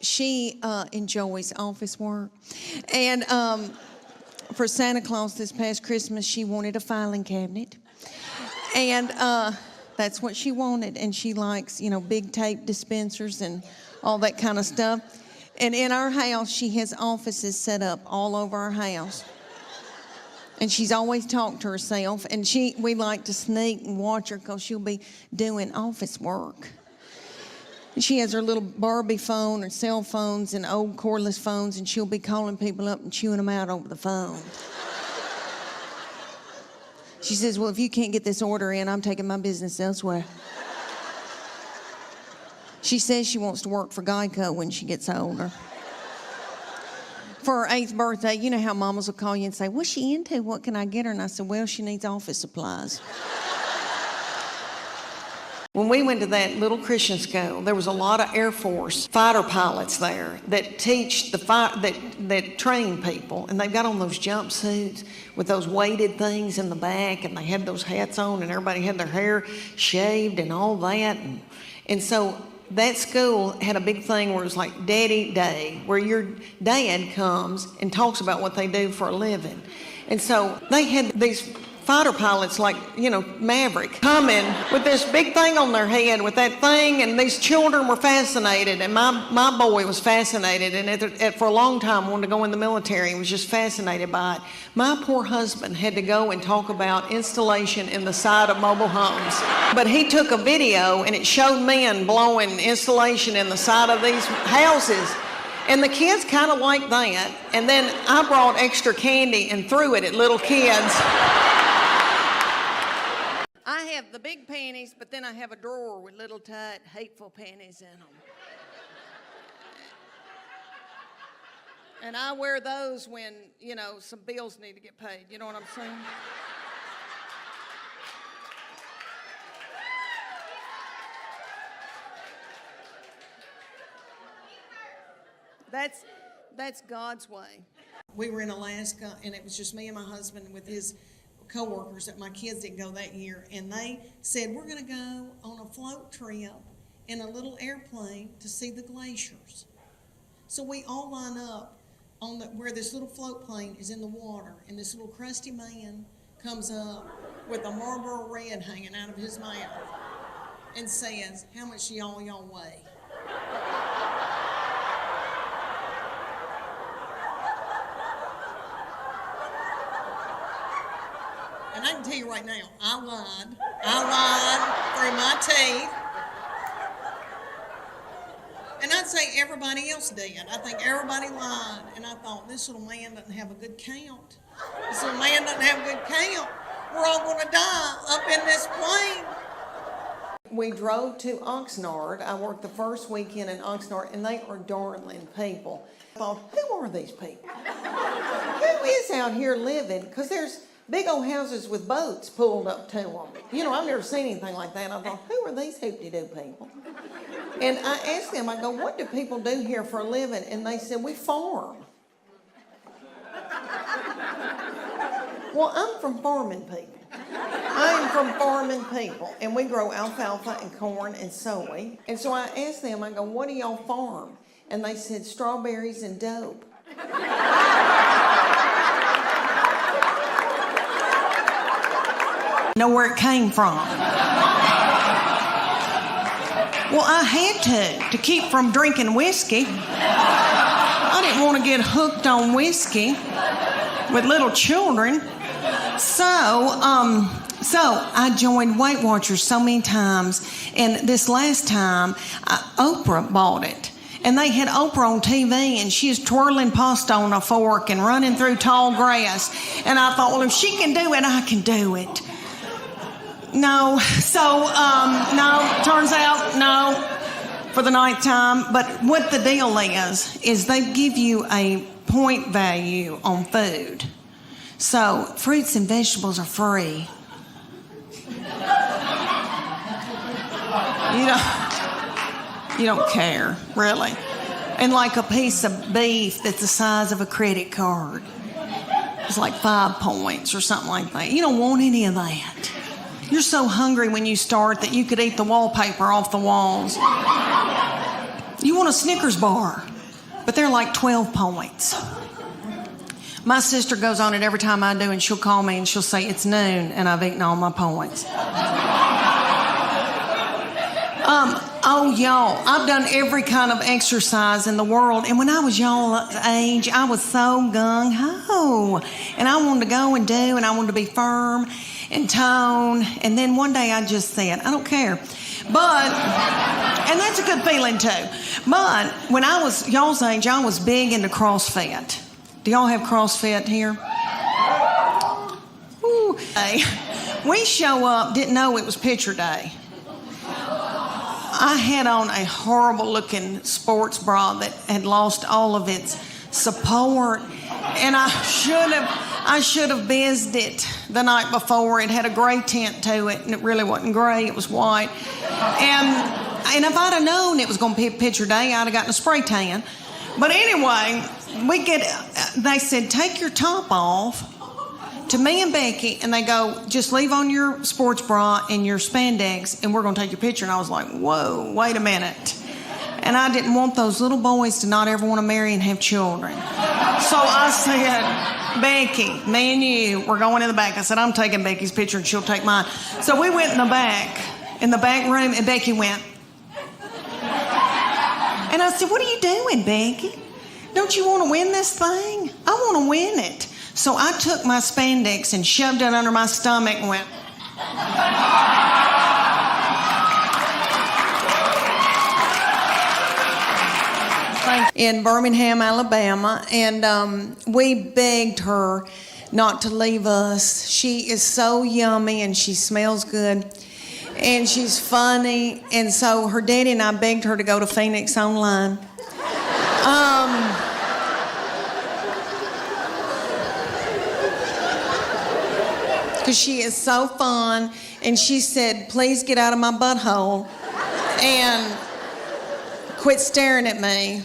she enjoys office work. And for Santa Claus this past Christmas, she wanted a filing cabinet. And that's what she wanted. And she likes, big tape dispensers and all that kind of stuff. And in our house, she has offices set up all over our house. And she's always talked to herself. And we like to sneak and watch her because she'll be doing office work. She has her little Barbie phone or cell phones and old cordless phones, and she'll be calling people up and chewing them out over the phone. She says, well, if you can't get this order in, I'm taking my business elsewhere. She says she wants to work for Geico when she gets older. For her 8th birthday, you know how mamas will call you and say, what's she into? What can I get her? And I said, well, she needs office supplies. When we went to that little Christian school, there was a lot of Air Force fighter pilots there that teach that train people, and they've got on those jumpsuits with those weighted things in the back, and they had those hats on, and everybody had their hair shaved and all that, and so that school had a big thing where it was like Daddy Day, where your dad comes and talks about what they do for a living, and so they had these fighter pilots like, Maverick, coming with this big thing on their head with that thing, and these children were fascinated, and my boy was fascinated, and for a long time wanted to go in the military and was just fascinated by it. My poor husband had to go and talk about installation in the side of mobile homes. But he took a video and it showed men blowing installation in the side of these houses. And the kids kind of liked that. And then I brought extra candy and threw it at little kids. I have the big panties, but then I have a drawer with little tight, hateful panties in them. And I wear those when, some bills need to get paid. You know what I'm saying? That's God's way. We were in Alaska, and it was just me and my husband with his co-workers that my kids didn't go that year, and they said, we're going to go on a float trip in a little airplane to see the glaciers. So we all line up on where this little float plane is in the water, and this little crusty man comes up with a Marlboro Red hanging out of his mouth and says, how much do y'all weigh? And I can tell you right now, I lied through my teeth. And I'd say everybody else did. I think everybody lied. And I thought, this little man doesn't have a good count. This little man doesn't have a good count. We're all going to die up in this plane. We drove to Oxnard. I worked the first weekend in Oxnard, and they are darling people. I thought, who are these people? Who is out here living? Because there's big old houses with boats pulled up to them. I've never seen anything like that. I thought, who are these hoop-de-doo people? And I asked them, I go, what do people do here for a living? And they said, we farm. Well, I'm from farming people. I'm from farming people. And we grow alfalfa and corn and soy. And so I asked them, I go, what do y'all farm? And they said, strawberries and dope. Know where it came from. Well, I had to keep from drinking whiskey. I didn't want to get hooked on whiskey with little children. So I joined Weight Watchers so many times, and this last time, Oprah bought it. And they had Oprah on TV, and she was twirling pasta on a fork and running through tall grass. And I thought, well, if she can do it, I can do it. No, so, no, turns out, no, for the 9th time. But what the deal is they give you a point value on food. So, fruits and vegetables are free. You don't care, really. And like a piece of beef that's the size of a credit card. It's like 5 points or something like that. You don't want any of that. You're so hungry when you start that you could eat the wallpaper off the walls. You want a Snickers bar. but they're like 12 points. My sister goes on it every time I do, and she'll call me and she'll say, it's noon, and I've eaten all my points. Oh, y'all, I've done every kind of exercise in the world. And when I was y'all's age, I was so gung-ho. And I wanted to go and do, and I wanted to be firm and tone. And then one day I just said, I don't care. But, and that's a good feeling too. But when I was y'all's age, I was big into CrossFit. Do y'all have CrossFit here? Ooh. Hey, we show up, didn't know it was picture day. I had on a horrible looking sports bra that had lost all of its support, and I should have bizzed it the night before. It had a gray tint to it, and it really wasn't gray, it was white. And if I'd have known it was going to be picture day, I'd have gotten a spray tan. But anyway, they said, take your top off, to me and Becky, and they go, just leave on your sports bra and your spandex, and we're going to take your picture. And I was like, whoa, wait a minute. And I didn't want those little boys to not ever want to marry and have children. So I said, Becky, me and you, we're going in the back. I said, I'm taking Becky's picture and she'll take mine. So we went in the back room, and Becky went. And I said, what are you doing, Becky? Don't you want to win this thing? I want to win it. So I took my spandex and shoved it under my stomach and went. In Birmingham, Alabama, and we begged her not to leave us. She is so yummy and she smells good and she's funny, and so her daddy and I begged her to go to Phoenix Online. Because she is so fun, and she said, please get out of my butthole and quit staring at me.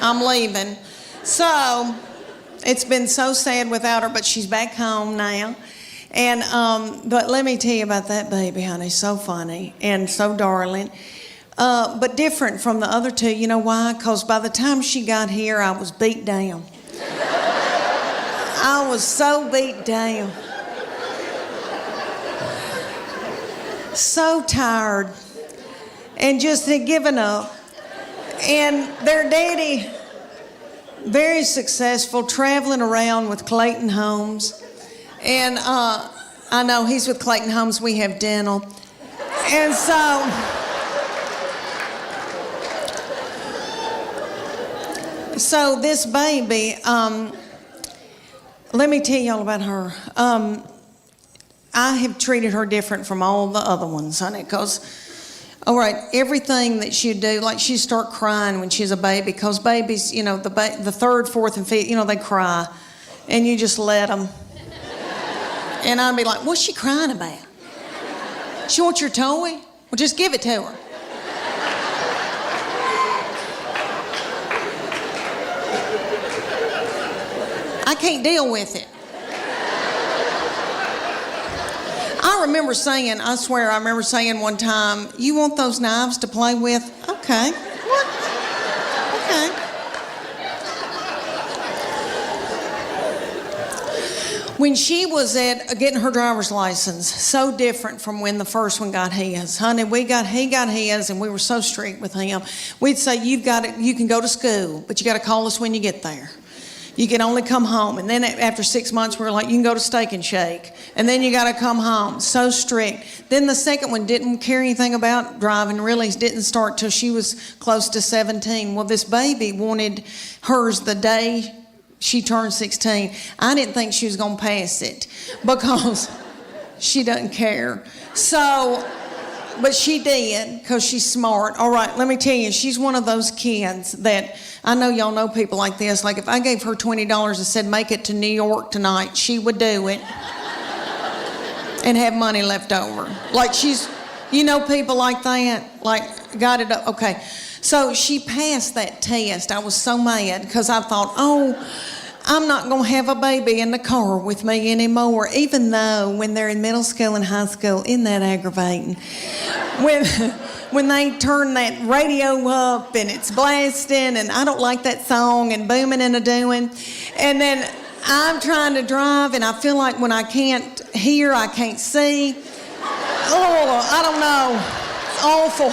I'm leaving. So it's been so sad without her, but she's back home now. And but let me tell you about that baby, honey. So funny and so darling. But different from the other two. You know why? Because by the time she got here, I was beat down. I was so beat down. So tired and just had given up. And their daddy, very successful, traveling around with Clayton Homes. And I know he's with Clayton Homes, we have dental. And so this baby, let me tell y'all about her. I have treated her different from all the other ones, honey, because, all right, everything that she'd do, like she'd start crying when she's a baby, because babies, you know, the third, fourth, and fifth, you know, they cry, and you just let them. And I'd be like, what's she crying about? She wants your toy? Well, just give it to her. I can't deal with it. I remember saying, I swear, I remember saying one time, you want those knives to play with? Okay. What? Okay. When she was at getting her driver's license, so different from when the first one got his. Honey, he got his, and we were so strict with him. We'd say, you can go to school, but you got to call us when you get there. You can only come home. And then after 6 months, we were like, you can go to Steak and Shake. And then you got to come home. So strict. Then the second one didn't care anything about driving, really didn't start till she was close to 17. Well, this baby wanted hers the day she turned 16. I didn't think she was going to pass it because she doesn't care. So, but she did because she's smart. All right, let me tell you, she's one of those kids that, I know y'all know people like this. Like if I gave her $20 and said, make it to New York tonight, she would do it and have money left over. Like she's, you know, people like that, like got it up. Okay. So she passed that test. I was so mad because I thought, oh, I'm not going to have a baby in the car with me anymore, even though when they're in middle school and high school, isn't that aggravating? when they turn that radio up and it's blasting and I don't like that song and booming and a-doing. And then I'm trying to drive and I feel like when I can't hear, I can't see. Oh, I don't know. It's awful.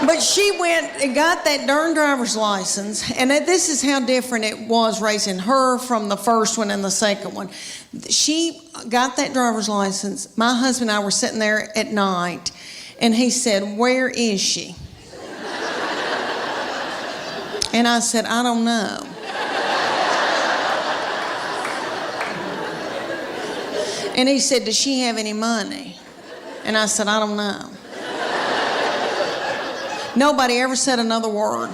But she went and got that darn driver's license, and this is how different it was raising her from the first one and the second one. She got that driver's license. My husband and I were sitting there at night, and he said, "Where is she?" And I said, "I don't know." And he said, "Does she have any money?" And I said, "I don't know." Nobody ever said another word.